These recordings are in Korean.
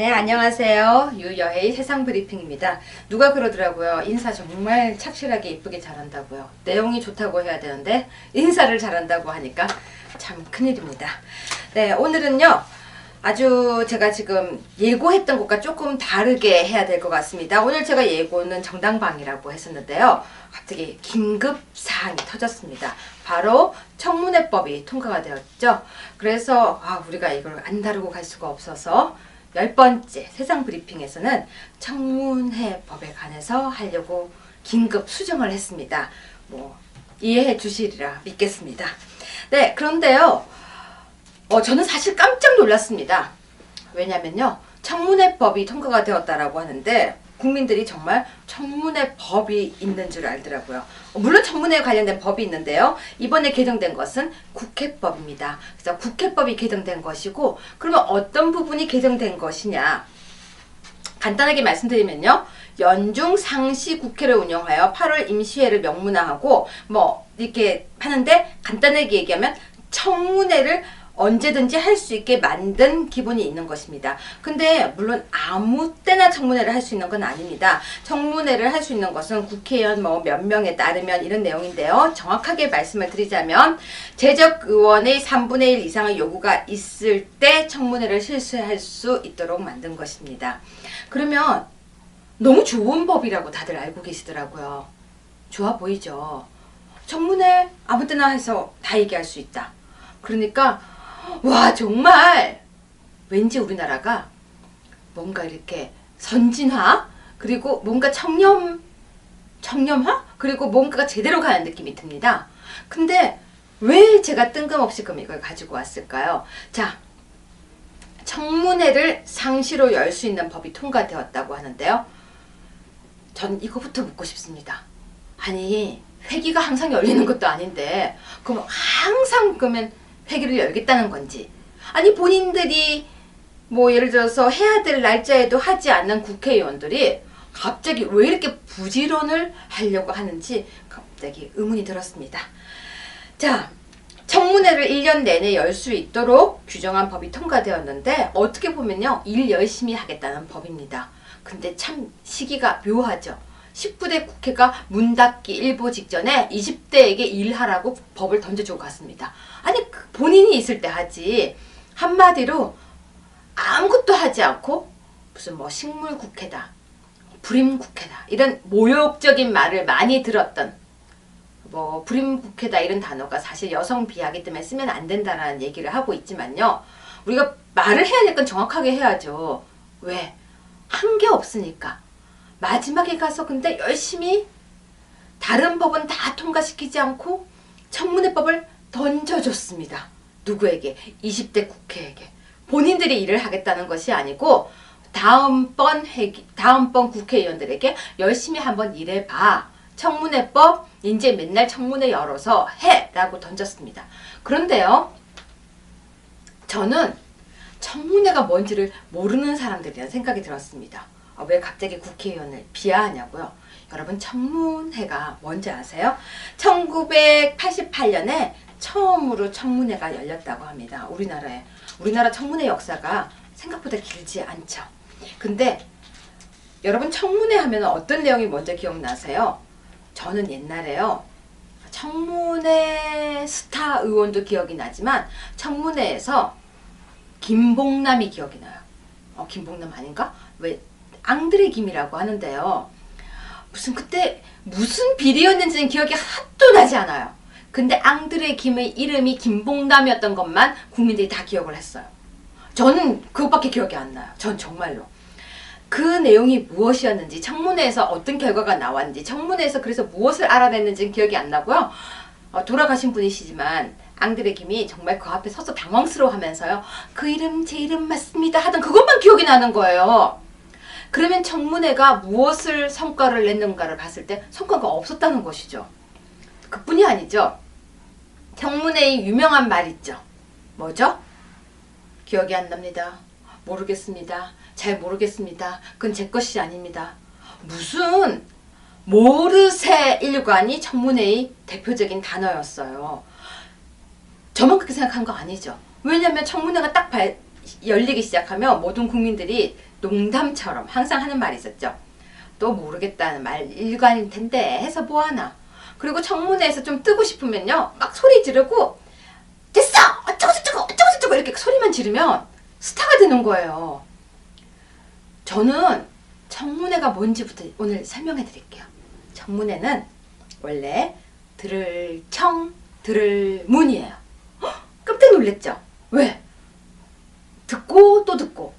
네, 안녕하세요. 유여의 세상 브리핑입니다. 누가 그러더라고요. 인사 정말 착실하게 이쁘게 잘한다고요. 내용이 좋다고 해야 되는데 인사를 잘한다고 하니까 참 큰일입니다. 네, 오늘은요. 아주 제가 지금 예고했던 것과 조금 다르게 해야 될 것 같습니다. 오늘 제가 예고는 정당방위라고 했었는데요. 갑자기 긴급 사항이 터졌습니다. 바로 청문회법이 통과가 되었죠. 그래서 우리가 이걸 안 다루고 갈 수가 없어서 10번째 세상 브리핑에서는 청문회법에 관해서 하려고 긴급 수정을 했습니다. 이해해 주시리라 믿겠습니다. 네, 그런데요. 저는 사실 깜짝 놀랐습니다. 왜냐면요. 청문회법이 통과가 되었다라고 하는데 국민들이 정말 청문회법이 있는 줄 알더라고요. 물론 청문회에 관련된 법이 있는데요. 이번에 개정된 것은 국회법입니다. 그래서 국회법이 개정된 것이고 그러면 어떤 부분이 개정된 것이냐. 간단하게 말씀드리면요. 연중 상시 국회를 운영하여 8월 임시회를 명문화하고 이렇게 하는데 간단하게 얘기하면 청문회를 언제든지 할 수 있게 만든 기본이 있는 것입니다. 근데 물론 아무 때나 청문회를 할 수 있는 건 아닙니다. 청문회를 할 수 있는 것은 국회의원 몇 명에 따르면 이런 내용인데요. 정확하게 말씀을 드리자면 재적 의원의 3분의 1 이상의 요구가 있을 때 청문회를 실시할 수 있도록 만든 것입니다. 그러면 너무 좋은 법이라고 다들 알고 계시더라고요. 좋아 보이죠? 청문회 아무 때나 해서 다 얘기할 수 있다. 그러니까 와 정말 왠지 우리나라가 뭔가 이렇게 선진화 그리고 뭔가 청렴화 그리고 뭔가가 제대로 가는 느낌이 듭니다. 근데 왜 제가 뜬금없이 그럼 이걸 가지고 왔을까요? 자, 청문회를 상시로 열 수 있는 법이 통과되었다고 하는데요. 전 이거부터 묻고 싶습니다. 아니 회기가 항상 열리는 것도 아닌데 그럼 항상 그러면 회기를 열겠다는 건지 아니 본인들이 예를 들어서 해야 될 날짜에도 하지 않는 국회의원들이 갑자기 왜 이렇게 부지런을 하려고 하는지 갑자기 의문이 들었습니다. 자, 청문회를 1년 내내 열 수 있도록 규정한 법이 통과되었는데 어떻게 보면요. 일 열심히 하겠다는 법입니다. 근데 참 시기가 묘하죠. 19대 국회가 문 닫기 일보 직전에 20대에게 일하라고 법을 던져주고 갔습니다. 아니 본인이 있을 때 하지 한마디로 아무것도 하지 않고 무슨 식물국회다 불임국회다 이런 모욕적인 말을 많이 들었던 불임국회다 이런 단어가 사실 여성 비하기 때문에 쓰면 안 된다라는 얘기를 하고 있지만요. 우리가 말을 해야 될 건 정확하게 해야죠. 왜? 한 게 없으니까. 마지막에 가서 근데 열심히 다른 법은 다 통과시키지 않고 청문회법을 던져줬습니다. 누구에게? 20대 국회에게. 본인들이 일을 하겠다는 것이 아니고 다음번 국회의원들에게 열심히 한번 일해봐. 청문회법 이제 맨날 청문회 열어서 해! 라고 던졌습니다. 그런데요. 저는 청문회가 뭔지를 모르는 사람들이라는 생각이 들었습니다. 왜 갑자기 국회의원을 비하하냐고요? 여러분 청문회가 뭔지 아세요? 1988년에 처음으로 청문회가 열렸다고 합니다. 우리나라에. 우리나라 청문회 역사가 생각보다 길지 않죠. 근데 여러분 청문회 하면 어떤 내용이 먼저 기억나세요? 저는 옛날에요. 청문회 스타 의원도 기억이 나지만 청문회에서 김봉남이 기억이 나요. 김봉남 아닌가? 왜? 앙드레 김이라고 하는데요. 그때 무슨 비리였는지는 기억이 하나도 나지 않아요. 근데 앙드레 김의 이름이 김봉남이었던 것만 국민들이 다 기억을 했어요. 저는 그것밖에 기억이 안 나요. 전 정말로. 그 내용이 무엇이었는지, 청문회에서 어떤 결과가 나왔는지, 청문회에서 그래서 무엇을 알아냈는지는 기억이 안 나고요. 돌아가신 분이시지만 앙드레 김이 정말 그 앞에 서서 당황스러워하면서요. 그 이름 제 이름 맞습니다 하던 그것만 기억이 나는 거예요. 그러면 청문회가 무엇을 성과를 냈는가를 봤을 때 성과가 없었다는 것이죠. 그뿐이 아니죠. 청문회의 유명한 말 있죠. 뭐죠? 기억이 안 납니다. 모르겠습니다. 잘 모르겠습니다. 그건 제 것이 아닙니다. 무슨 모르세 일관이 청문회의 대표적인 단어였어요. 저만 그렇게 생각한 거 아니죠. 왜냐면 청문회가 딱 열리기 시작하면 모든 국민들이 농담처럼 항상 하는 말이 있었죠. 또 모르겠다는 말 일관일 텐데 해서 뭐하나. 그리고 청문회에서 좀 뜨고 싶으면요 막 소리 지르고 됐어! 어쩌고저쩌고 어쩌고저쩌고 이렇게 소리만 지르면 스타가 되는 거예요. 저는 청문회가 뭔지부터 오늘 설명해 드릴게요. 청문회는 원래 들을 청, 들을 문이에요. 깜짝 놀랐죠? 왜? 듣고 또 듣고.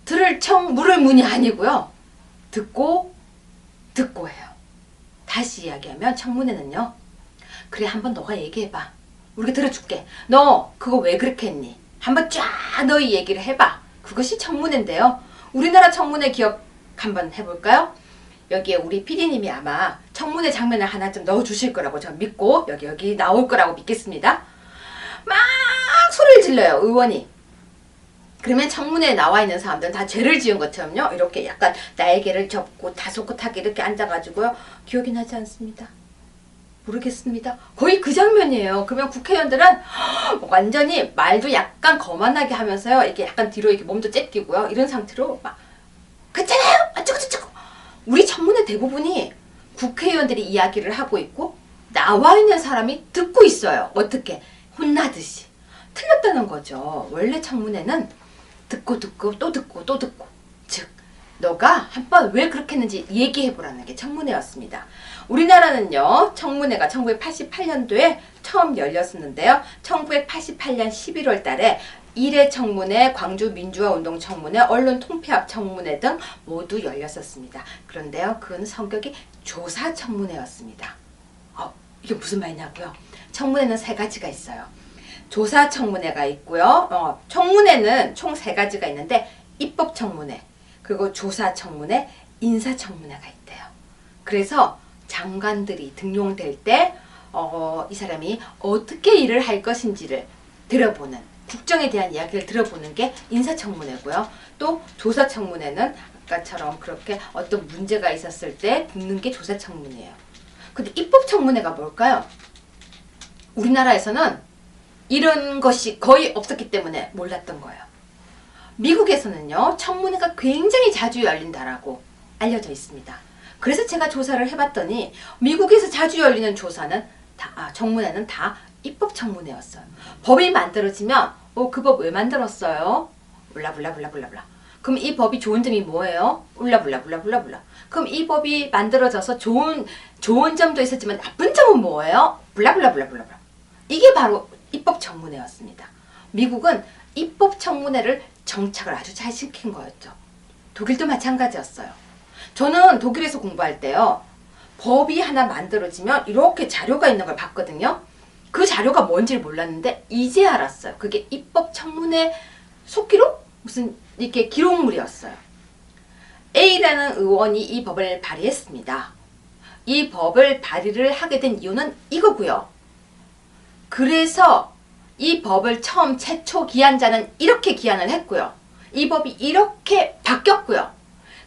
들을 청, 물을 문이 아니고요. 듣고 듣고예요. 다시 이야기하면 청문회는요. 그래 한번 너가 얘기해봐. 우리가 들어줄게. 너 그거 왜 그렇게 했니? 한번 쫙 너희 얘기를 해봐. 그것이 청문회인데요. 우리나라 청문회 기억 한번 해볼까요? 여기에 우리 PD님이 아마 청문회 장면을 하나 좀 넣어주실 거라고 저 믿고 여기 나올 거라고 믿겠습니다. 막 소리를 질러요 의원이. 그러면 청문회에 나와 있는 사람들은 다 죄를 지은 것처럼요 이렇게 약간 날개를 접고 다소곳하게 이렇게 앉아가지고요 기억이 나지 않습니다. 모르겠습니다. 거의 그 장면이에요. 그러면 국회의원들은 완전히 말도 약간 거만하게 하면서요 이렇게 약간 뒤로 이렇게 몸도 째끼고요 이런 상태로 막 그렇잖아요 어쩌고저쩌고. 우리 청문회 대부분이 국회의원들이 이야기를 하고 있고 나와 있는 사람이 듣고 있어요. 어떻게? 혼나듯이. 틀렸다는 거죠. 원래 청문회는 듣고 또 듣고 또 듣고. 즉 너가 한번 왜 그렇게 했는지 얘기해보라는 게 청문회였습니다. 우리나라는요 청문회가 1988년도에 처음 열렸었는데요. 1988년 11월 달에 1회 청문회, 광주 민주화운동 청문회, 언론 통폐합 청문회 등 모두 열렸었습니다. 그런데요 그건 성격이 조사 청문회였습니다. 이게 무슨 말이냐고요? 청문회는 세 가지가 있어요. 조사 청문회가 있고요. 청문회는 총 세 가지가 있는데 입법 청문회, 그리고 조사 청문회, 인사 청문회가 있대요. 그래서 장관들이 등용될 때 이 사람이 어떻게 일을 할 것인지를 들어보는, 국정에 대한 이야기를 들어보는 게 인사청문회고요. 또 조사청문회는 아까처럼 그렇게 어떤 문제가 있었을 때 묻는 게 조사청문회예요. 근데 입법청문회가 뭘까요? 우리나라에서는 이런 것이 거의 없었기 때문에 몰랐던 거예요. 미국에서는요 청문회가 굉장히 자주 열린다라고 알려져 있습니다. 그래서 제가 조사를 해봤더니 미국에서 자주 열리는 청문회는 다 입법청문회였어요. 법이 만들어지면 그 법 왜 만들었어요? 블라블라블라블라블라. 그럼 이 법이 좋은 점이 뭐예요? 블라블라블라블라블라. 그럼 이 법이 만들어져서 좋은 점도 있었지만 나쁜 점은 뭐예요? 블라블라블라블라블라. 이게 바로 입법청문회였습니다. 미국은 입법청문회를 정착을 아주 잘 시킨 거였죠. 독일도 마찬가지였어요. 저는 독일에서 공부할 때요. 법이 하나 만들어지면 이렇게 자료가 있는 걸 봤거든요. 그 자료가 뭔지를 몰랐는데 이제 알았어요. 그게 입법청문회 속기록? 무슨 이렇게 기록물이었어요. A라는 의원이 이 법을 발의했습니다. 이 법을 발의를 하게 된 이유는 이거고요. 그래서 이 법을 처음 최초 기한자는 이렇게 기한을 했고요. 이 법이 이렇게 바뀌었고요.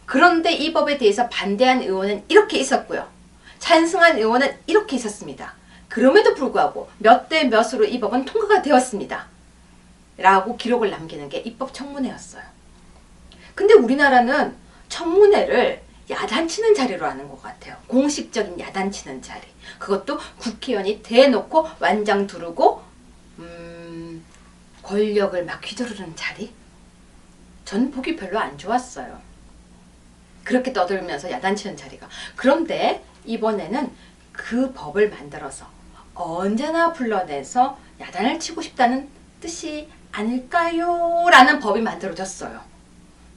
그런데 이 법에 대해서 반대한 의원은 이렇게 있었고요. 찬성한 의원은 이렇게 있었습니다. 그럼에도 불구하고 몇 대 몇으로 이 법은 통과가 되었습니다. 라고 기록을 남기는 게 입법청문회였어요. 근데 우리나라는 청문회를 야단치는 자리로 하는 것 같아요. 공식적인 야단치는 자리. 그것도 국회의원이 대놓고 완장 두르고 권력을 막 휘두르는 자리? 전 보기 별로 안 좋았어요. 그렇게 떠들면서 야단치는 자리가. 그런데 이번에는 그 법을 만들어서 언제나 불러내서 야단을 치고 싶다는 뜻이 아닐까요? 라는 법이 만들어졌어요.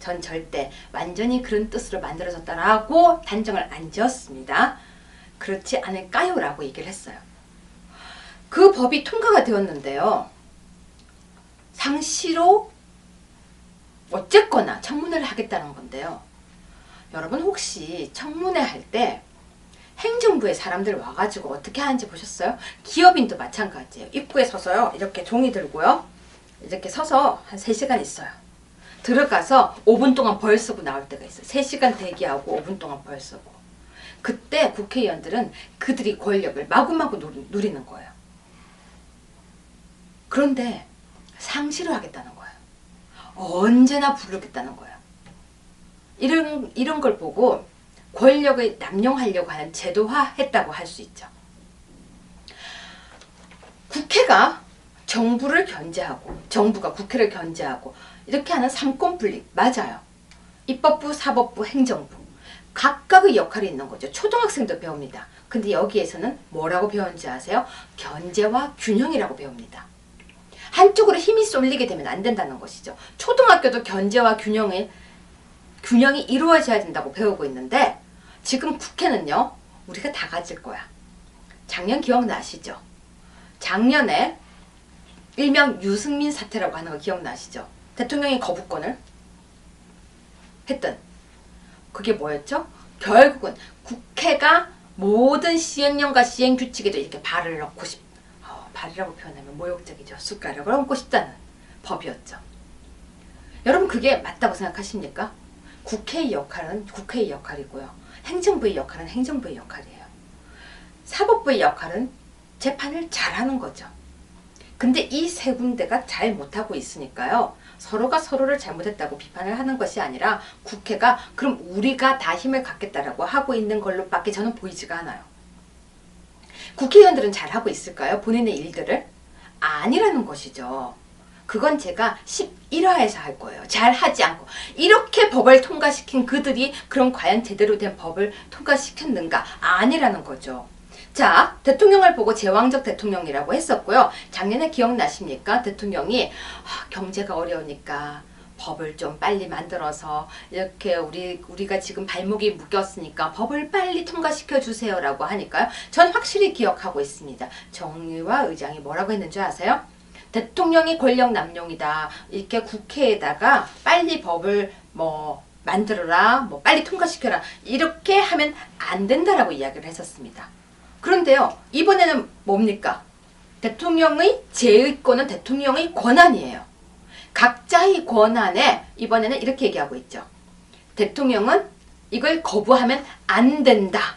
전 절대 완전히 그런 뜻으로 만들어졌다라고 단정을 안 지었습니다. 그렇지 않을까요? 라고 얘기를 했어요. 그 법이 통과가 되었는데요. 상시로 어쨌거나 청문회를 하겠다는 건데요. 여러분 혹시 청문회 할 때 행정부의 사람들 와가지고 어떻게 하는지 보셨어요? 기업인도 마찬가지예요. 입구에 서서요. 이렇게 종이 들고요. 이렇게 서서 한 3시간 있어요. 들어가서 5분 동안 벌 쓰고 나올 때가 있어요. 3시간 대기하고 5분 동안 벌 쓰고. 그때 국회의원들은 그들이 권력을 마구마구 누리는 거예요. 그런데 상시로 하겠다는 거예요. 언제나 부르겠다는 거예요. 이런 걸 보고 권력을 남용하려고 하는 제도화했다고 할 수 있죠. 국회가 정부를 견제하고 정부가 국회를 견제하고 이렇게 하는 삼권 분립 맞아요. 입법부, 사법부, 행정부 각각의 역할이 있는 거죠. 초등학생도 배웁니다. 근데 여기에서는 뭐라고 배우는지 아세요? 견제와 균형이라고 배웁니다. 한쪽으로 힘이 쏠리게 되면 안 된다는 것이죠. 초등학교도 견제와 균형이 이루어져야 된다고 배우고 있는데 지금 국회는요. 우리가 다 가질 거야. 작년 기억나시죠? 작년에 일명 유승민 사태라고 하는 거 기억나시죠? 대통령이 거부권을 했던 그게 뭐였죠? 결국은 국회가 모든 시행령과 시행규칙에도 이렇게 발을 넣고 발이라고 표현하면 모욕적이죠. 숟가락을 얹고 싶다는 법이었죠. 여러분 그게 맞다고 생각하십니까? 국회의 역할은 국회의 역할이고요. 행정부의 역할은 행정부의 역할이에요. 사법부의 역할은 재판을 잘하는 거죠. 근데 이 세 군데가 잘 못하고 있으니까요. 서로가 서로를 잘못했다고 비판을 하는 것이 아니라 국회가 그럼 우리가 다 힘을 갖겠다라고 하고 있는 걸로 밖에 저는 보이지가 않아요. 국회의원들은 잘하고 있을까요? 본인의 일들을? 아니라는 것이죠. 그건 제가 11화에서 할 거예요. 잘하지 않고 이렇게 법을 통과시킨 그들이 그럼 과연 제대로 된 법을 통과시켰는가? 아니라는 거죠. 자, 대통령을 보고 제왕적 대통령이라고 했었고요. 작년에 기억나십니까? 대통령이 경제가 어려우니까 법을 좀 빨리 만들어서 이렇게 우리가 지금 발목이 묶였으니까 법을 빨리 통과시켜 주세요 라고 하니까요. 전 확실히 기억하고 있습니다. 정의와 의장이 뭐라고 했는지 아세요? 대통령이 권력 남용이다. 이렇게 국회에다가 빨리 법을 만들어라, 빨리 통과시켜라 이렇게 하면 안 된다라고 이야기를 했었습니다. 그런데요, 이번에는 뭡니까? 대통령의 제의권은 대통령의 권한이에요. 각자의 권한에 이번에는 이렇게 얘기하고 있죠. 대통령은 이걸 거부하면 안 된다.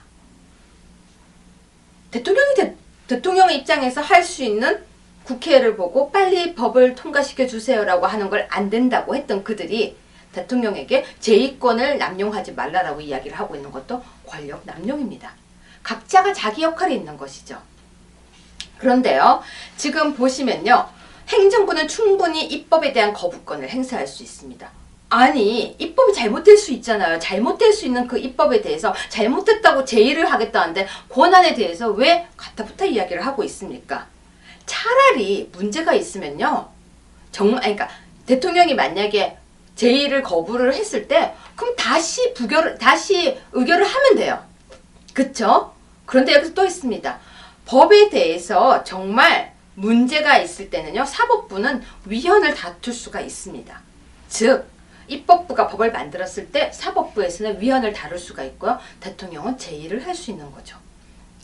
대통령의 입장에서 할 수 있는 국회를 보고 빨리 법을 통과시켜 주세요라고 하는 걸 안 된다고 했던 그들이 대통령에게 제의권을 남용하지 말라라고 이야기를 하고 있는 것도 권력 남용입니다. 각자가 자기 역할이 있는 것이죠. 그런데요, 지금 보시면요, 행정부는 충분히 입법에 대한 거부권을 행사할 수 있습니다. 아니, 입법이 잘못될 수 있잖아요. 잘못될 수 있는 그 입법에 대해서 잘못됐다고 제의를 하겠다는데 권한에 대해서 왜 가타부타 이야기를 하고 있습니까? 차라리 문제가 있으면요, 그러니까 대통령이 만약에 제의를 거부를 했을 때 그럼 다시 의결을 하면 돼요. 그쵸? 그런데 여기서 또 있습니다. 법에 대해서 정말 문제가 있을 때는요, 사법부는 위헌을 다툴 수가 있습니다. 즉, 입법부가 법을 만들었을 때 사법부에서는 위헌을 다룰 수가 있고요, 대통령은 제의를 할 수 있는 거죠.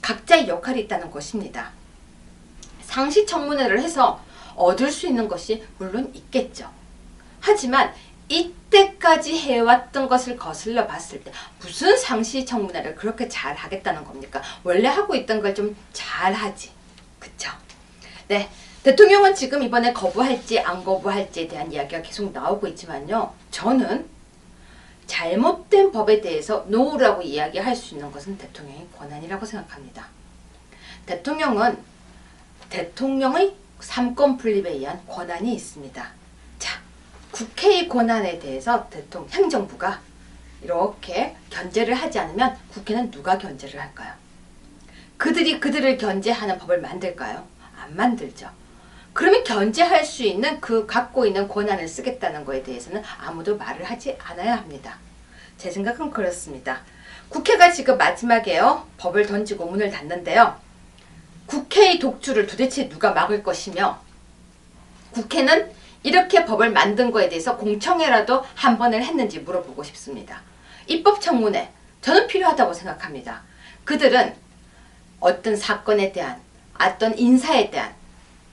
각자의 역할이 있다는 것입니다. 상시청문회를 해서 얻을 수 있는 것이 물론 있겠죠. 하지만 이때까지 해왔던 것을 거슬러 봤을 때 무슨 상시청문회를 그렇게 잘 하겠다는 겁니까? 원래 하고 있던 걸 좀 잘하지. 그쵸? 네, 대통령은 지금 이번에 거부할지 안 거부할지에 대한 이야기가 계속 나오고 있지만요. 저는 잘못된 법에 대해서 노라고 이야기할 수 있는 것은 대통령의 권한이라고 생각합니다. 대통령은 대통령의 삼권 분립에 의한 권한이 있습니다. 자, 국회의 권한에 대해서 행정부가 이렇게 견제를 하지 않으면 국회는 누가 견제를 할까요? 그들을 견제하는 법을 만들까요? 안 만들죠. 그러면 견제할 수 있는 갖고 있는 권한을 쓰겠다는 거에 대해서는 아무도 말을 하지 않아야 합니다. 제 생각은 그렇습니다. 국회가 지금 마지막에요, 법을 던지고 문을 닫는데요. 국회의 독주를 도대체 누가 막을 것이며, 국회는 이렇게 법을 만든 거에 대해서 공청회라도 한 번을 했는지 물어보고 싶습니다. 입법청문회, 저는 필요하다고 생각합니다. 그들은 어떤 사건에 대한, 어떤 인사에 대한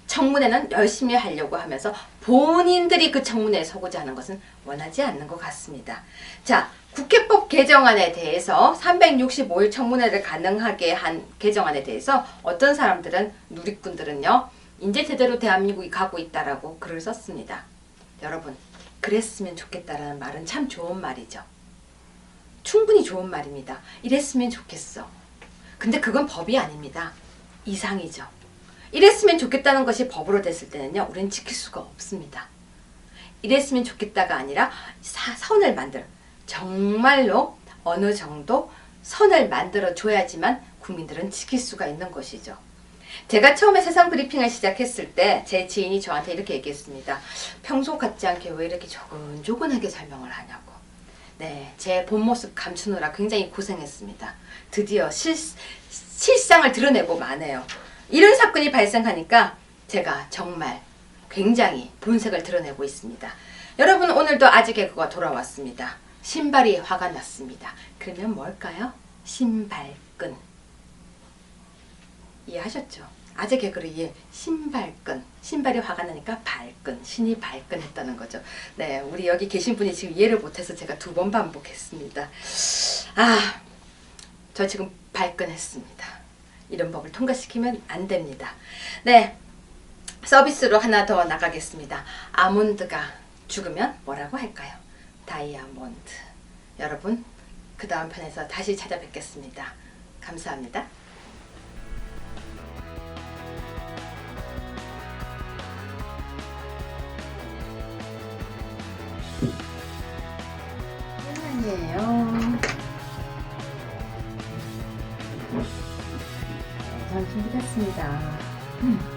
청문회는 열심히 하려고 하면서 본인들이 그 청문회에 서고자 하는 것은 원하지 않는 것 같습니다. 자, 국회법 개정안에 대해서 365일 청문회를 가능하게 한 개정안에 대해서 어떤 사람들은, 누리꾼들은요, 이제 제대로 대한민국이 가고 있다라고 글을 썼습니다. 여러분, 그랬으면 좋겠다라는 말은 참 좋은 말이죠. 충분히 좋은 말입니다. 이랬으면 좋겠어. 근데 그건 법이 아닙니다. 이상이죠. 이랬으면 좋겠다는 것이 법으로 됐을 때는요, 우리는 지킬 수가 없습니다. 이랬으면 좋겠다가 아니라 선을 만들, 정말로 어느 정도 선을 만들어 줘야지만 국민들은 지킬 수가 있는 것이죠. 제가 처음에 세상 브리핑을 시작했을 때 제 지인이 저한테 이렇게 얘기했습니다. 평소 같지 않게 왜 이렇게 조근조근하게 설명을 하냐고. 네, 제 본 모습 감추느라 굉장히 고생했습니다. 드디어 실상을 드러내고 마네요. 이런 사건이 발생하니까 제가 정말 굉장히 본색을 드러내고 있습니다. 여러분, 오늘도 아재 개그가 돌아왔습니다. 신발이 화가 났습니다. 그러면 뭘까요? 신발끈. 이해하셨죠? 아재 개그를 이해. 신발끈. 신발이 화가 나니까 발끈. 신이 발끈했다는 거죠. 네, 우리 여기 계신 분이 지금 이해를 못해서 제가 2번 반복했습니다. 저 지금 발끈했습니다. 이런 법을 통과시키면 안 됩니다. 네, 서비스로 하나 더 나가겠습니다. 아몬드가 죽으면 뭐라고 할까요? 다이아몬드. 여러분, 그 다음 편에서 다시 찾아뵙겠습니다. 감사합니다. 아니에요. 잘 준비됐습니다.